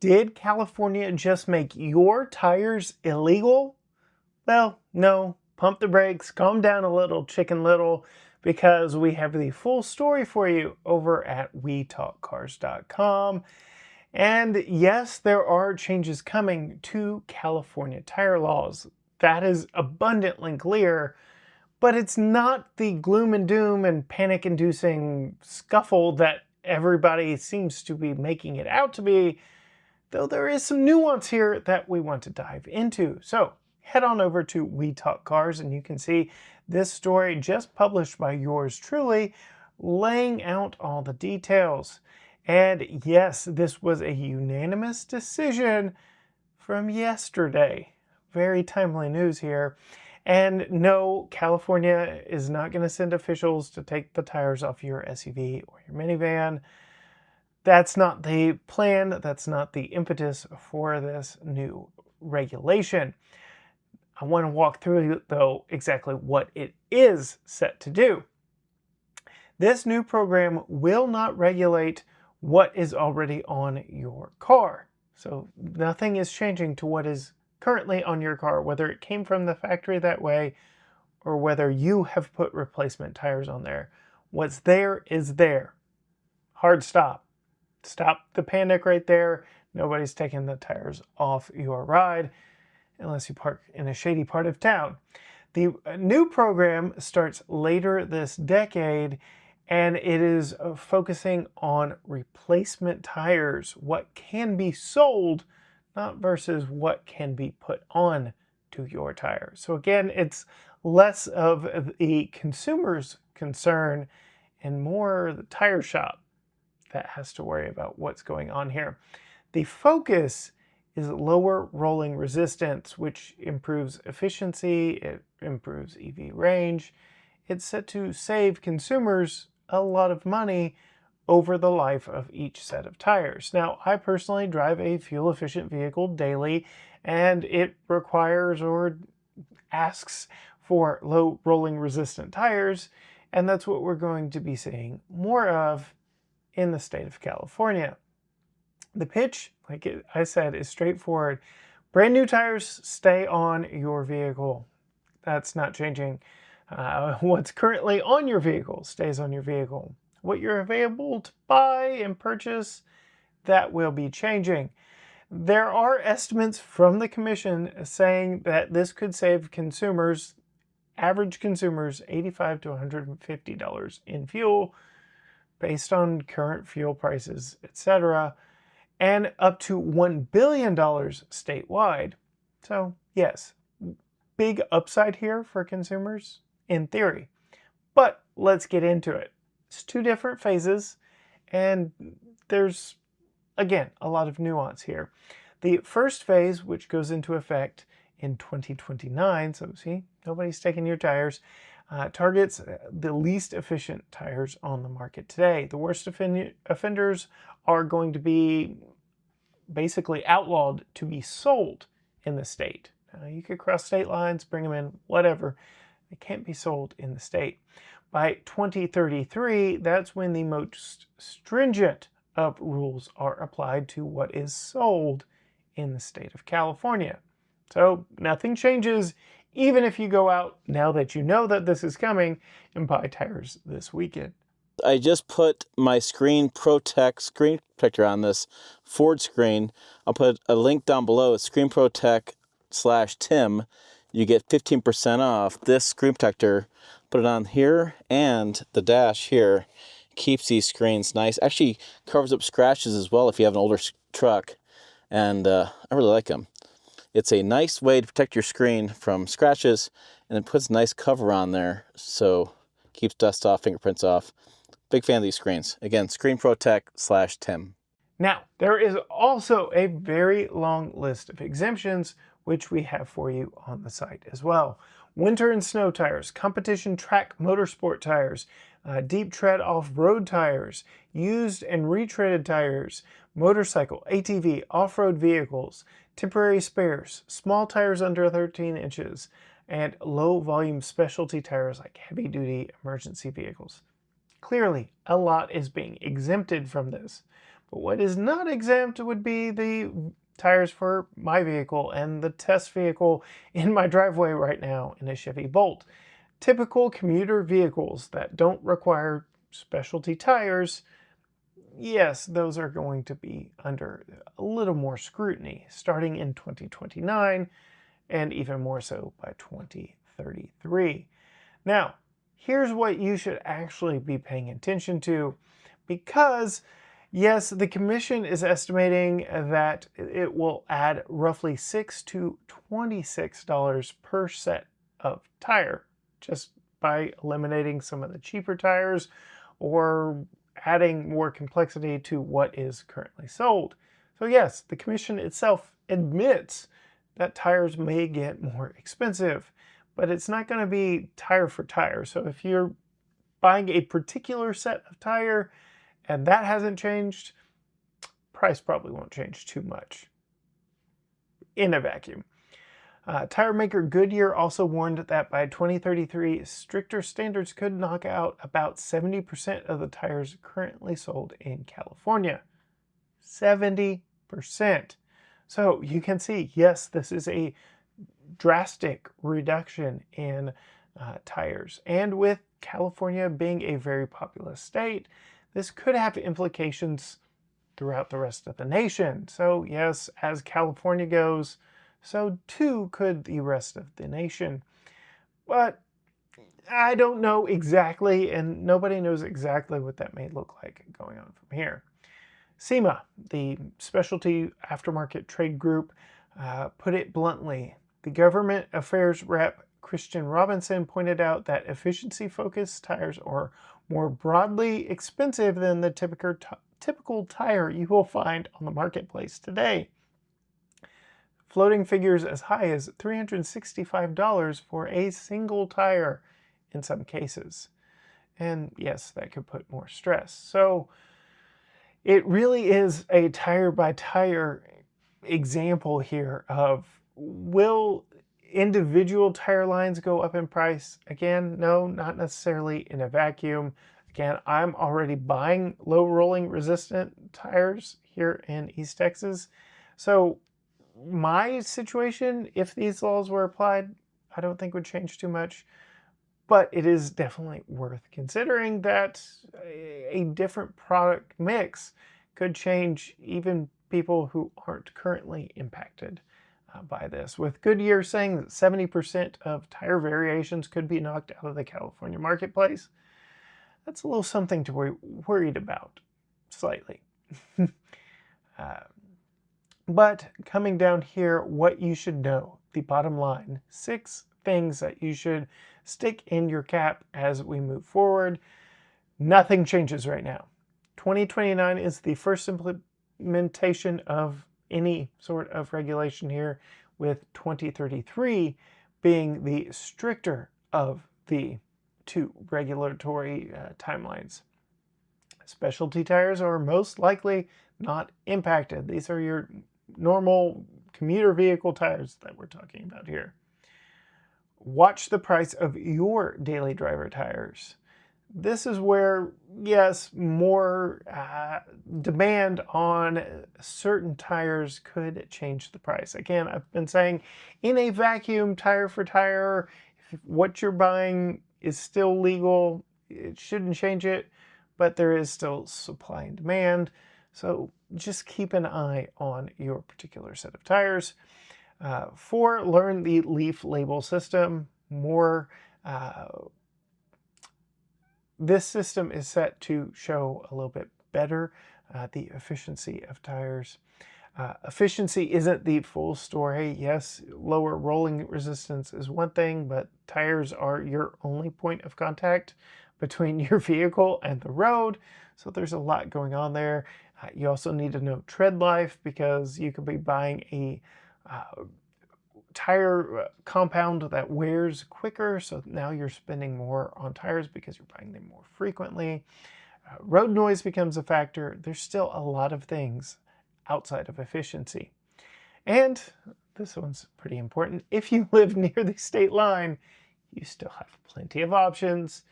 Did California just make your tires illegal? Well, no. Pump the brakes, calm down a little, Chicken Little, because we have the full story for you over at wetalkcars.com. And yes, there are changes coming to California tire laws. That is abundantly clear, but it's not the gloom and doom and panic-inducing scuffle that everybody seems to be making it out to be, though there is some nuance here that we want to dive into. So head on over to We Talk Cars and you can see this story just published by yours truly, laying out all the details. And yes, this was a unanimous decision from yesterday. Very timely news here. And no, California is not going to send officials to take the tires off your SUV or your minivan. That's not the plan. That's not the impetus for this new regulation. I want to walk through, though, exactly what it is set to do. This new program will not regulate what is already on your car. So nothing is changing to what is currently on your car, whether it came from the factory that way or whether you have put replacement tires on there. What's there is there. Hard stop. Stop the panic right there. Nobody's taking the tires off your ride unless you park in a shady part of town. The new program starts later this decade, and it is focusing on replacement tires, what can be sold, not versus what can be put on to your tires. So again, it's less of the consumer's concern and more the tire shop that has to worry about what's going on here. The focus is lower rolling resistance, which improves efficiency, it improves EV range. It's set to save consumers a lot of money over the life of each set of tires. Now, I personally drive a fuel-efficient vehicle daily, and it requires or asks for low rolling resistant tires, and that's what we're going to be seeing more of in the state of California. The pitch, like I said, is straightforward. Brand new tires stay on your vehicle. That's not changing. What's currently on your vehicle stays on your vehicle. What you're available to buy and purchase, that will be changing. There are estimates from the commission saying that this could save consumers, average consumers, $85 to $150 in fuel based on current fuel prices, etc., and up to $1 billion statewide. So yes, big upside here for consumers in theory. But let's get into it. It's two different phases, and there's, again, a lot of nuance here. The first phase, which goes into effect in 2029, so see, nobody's taking your tires, targets the least efficient tires on the market today. The worst offenders are going to be basically outlawed to be sold in the state. You could cross state lines, bring them in, whatever. They can't be sold in the state. By 2033, that's when the most stringent of rules are applied to what is sold in the state of California. So nothing changes even if you go out, now that you know that this is coming, and buy tires this weekend. I just put my screen protector on this Ford screen. I'll put a link down below. It's screenprotect/Tim. You get 15% off this screen protector. Put it on here and the dash here. Keeps these screens nice. Actually covers up scratches as well if you have an older truck. And I really like them. It's a nice way to protect your screen from scratches, and it puts a nice cover on there so keeps dust off, fingerprints off. Big fan of these screens. Again, screenprotect/Tim. Now, there is also a very long list of exemptions, which we have for you on the site as well. Winter and snow tires, competition track motorsport tires, deep tread off-road tires, used and retreaded tires, motorcycle, ATV, off-road vehicles, temporary spares, small tires under 13 inches, and low-volume specialty tires like heavy-duty emergency vehicles. Clearly, a lot is being exempted from this. But what is not exempt would be the tires for my vehicle and the test vehicle in my driveway right now in a Chevy Bolt. Typical commuter vehicles that don't require specialty tires, yes, those are going to be under a little more scrutiny starting in 2029 and even more so by 2033. Now, here's what you should actually be paying attention to, because yes, the commission is estimating that it will add roughly $6 to $26 per set of tire just by eliminating some of the cheaper tires or adding more complexity to what is currently sold. So yes, the commission itself admits that tires may get more expensive, but it's not going to be tire for tire. So if you're buying a particular set of tire and that hasn't changed, price probably won't change too much in a vacuum. Tire maker Goodyear also warned that by 2033, stricter standards could knock out about 70% of the tires currently sold in California. 70%. So you can see, yes, this is a drastic reduction in tires. And with California being a very populous state, this could have implications throughout the rest of the nation. So yes, as California goes, so too could the rest of the nation. But I don't know exactly, and nobody knows exactly what that may look like going on from here. SEMA, the Specialty Aftermarket Trade Group, put it bluntly. The government affairs rep Christian Robinson pointed out that efficiency-focused tires are more broadly expensive than the typical tire you will find on the marketplace today, floating figures as high as $365 for a single tire in some cases. And yes, that could put more stress. So it really is a tire by tire example here of, will individual tire lines go up in price? Again, no, not necessarily in a vacuum. Again, I'm already buying low rolling resistant tires here in East Texas. So my situation, if these laws were applied, I don't think would change too much. But it is definitely worth considering that a different product mix could change even people who aren't currently impacted by this. With Goodyear saying that 70% of tire variations could be knocked out of the California marketplace, that's a little something to be worried about, slightly. But coming down here, what you should know, the bottom line, 6 things that you should stick in your cap as we move forward. Nothing changes right now. 2029 is the first implementation of any sort of regulation here, with 2033 being the stricter of the 2 regulatory timelines. Specialty tires are most likely not impacted. These are your normal commuter vehicle tires that we're talking about here. Watch the price of your daily driver tires. This is where, yes, more demand on certain tires could change the price. Again, I've been saying, in a vacuum, tire for tire, if what you're buying is still legal, it shouldn't change it, but there is still supply and demand. So just keep an eye on your particular set of tires. 4, learn the leaf label system more. This system is set to show a little bit better the efficiency of tires. Efficiency isn't the full story. Yes, lower rolling resistance is one thing, but tires are your only point of contact between your vehicle and the road. So there's a lot going on there. You also need to know tread life, because you could be buying a tire compound that wears quicker, so now you're spending more on tires because you're buying them more frequently. Road noise becomes a factor. There's still a lot of things outside of efficiency. And this one's pretty important. If you live near the state line, you still have plenty of options.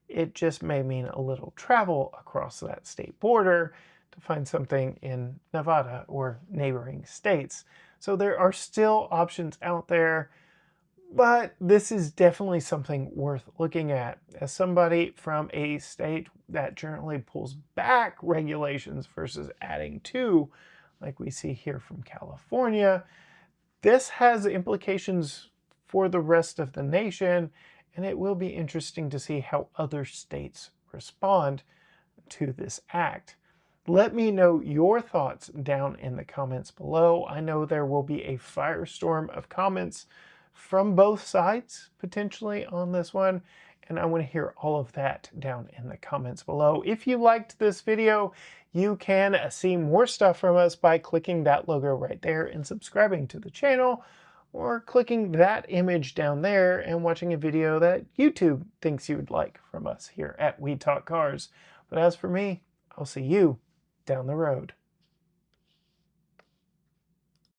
It just may mean a little travel across that state border to find something in Nevada or neighboring states. So there are still options out there, but this is definitely something worth looking at. As somebody from a state that generally pulls back regulations versus adding to, like we see here from California, this has implications for the rest of the nation, and it will be interesting to see how other states respond to this act. Let me know your thoughts down in the comments below. I know there will be a firestorm of comments from both sides potentially on this one, and I want to hear all of that down in the comments below. If you liked this video, you can see more stuff from us by clicking that logo right there and subscribing to the channel, or clicking that image down there and watching a video that YouTube thinks you would like from us here at We Talk Cars. But as for me, I'll see you down the road.